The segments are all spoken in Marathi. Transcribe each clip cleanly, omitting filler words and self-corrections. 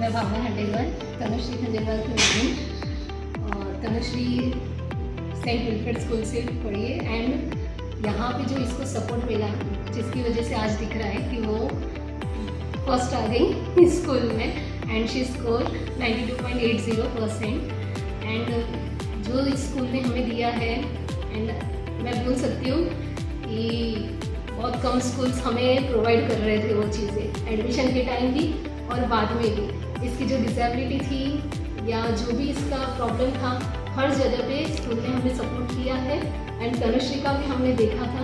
मैं भावना खंडेलवाल, तनुश्री खंडेलवाल की मम्मी। तनुश्री सेंट विल्फ्रेड स्कूल से पढ़ी है एंड यहाँ पे जो इसको सपोर्ट मिला, जिसकी वजह से आज दिख रहा है कि वो फर्स्ट आ गई स्कूल में एंड शी स्कोर 92.80% एंड जो इस स्कूल ने हमें दिया है एंड मैं बोल सकती हूँ कि बहुत कम स्कूल्स हमें प्रोवाइड कर रहे थे वो चीज़ें, एडमिशन के टाइम भी और बाद में भी। इसकी जो डिसेबिलिटी थी या जो भी इसका प्रॉब्लम था, हर जगह पे स्कूल ने हमें सपोर्ट किया है एंड तनुश्री का भी हमने देखा था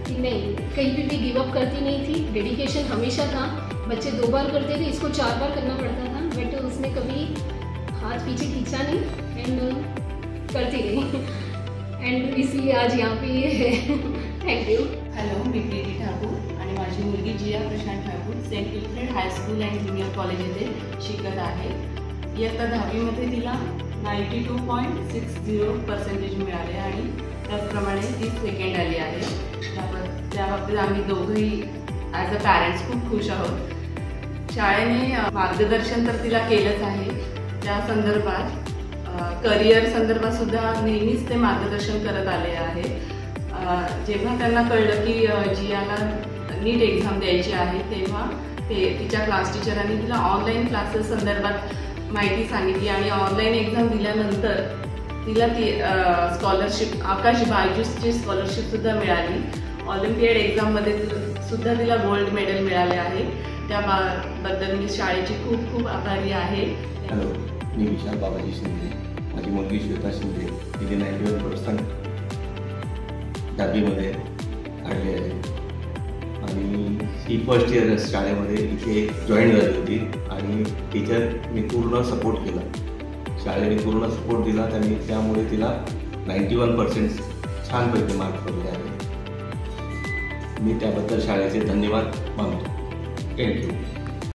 कि नहीं, कहीं भी गिव अप करती नहीं थी, डेडिकेशन हमेशा था। बच्चे 2 बार करते थे, इसको 4 बार करना पड़ता था, बट उसने कभी हाथ पीछे खींचा नहीं एंड करती रही एंड इसलिए आज यहाँ पे ये है। Thank you. हॅलो, मी प्रीती ठाकूर आणि माझी मुलगी Jiya Prashant Thakur Saint Wilfred High School and Junior College येथे शिकत आहे। इयत्ता 10वीमध्ये तिला 92.60% मिळाले आणि त्याचप्रमाणे ती सेकंड आली आहे। त्या बाबतीत आम्ही दोघंही ॲज अ पॅरेंट्स खूप खुश आहोत। शाळेने मार्गदर्शन तर तिला केलंच आहे, त्या संदर्भात करिअर संदर्भात सुद्धा नेहमीच ते मार्गदर्शन करत आले आहे। जेव्हा त्यांना कळलं की जियाला नीट एक्झाम द्यायची आहे, तेव्हा तिच्या क्लास टीचरांनी तिला ऑनलाईन क्लासेस संदर्भात माहिती सांगितली आणि ऑनलाईन एक्झाम दिल्यानंतर तिला ती स्कॉलरशिप, आकाश बायजूसची स्कॉलरशिपसुद्धा मिळाली। ऑलिम्पियाड एक्झाममध्ये सुद्धा तिला गोल्ड मेडल मिळाले आहे। त्याबद्दल मी शाळेची खूप खूप आभारी आहे। हॅलो, मी विशाल बाबाजी शिंदे, माझी मुलगी श्वेता शिंदे, तिने 91% 10वीमध्ये काढले आहे आणि ही फर्स्ट इयर शाळेमध्ये इथे जॉईन झाली होती आणि टीचरनी पूर्ण सपोर्ट केला, शाळेने पूर्ण सपोर्ट दिला त्यांनी, त्यामुळे तिला 91% छानपैकी मार्क पडले आहे। मी त्याबद्दल शाळेचे धन्यवाद मानतो। थँक्यू।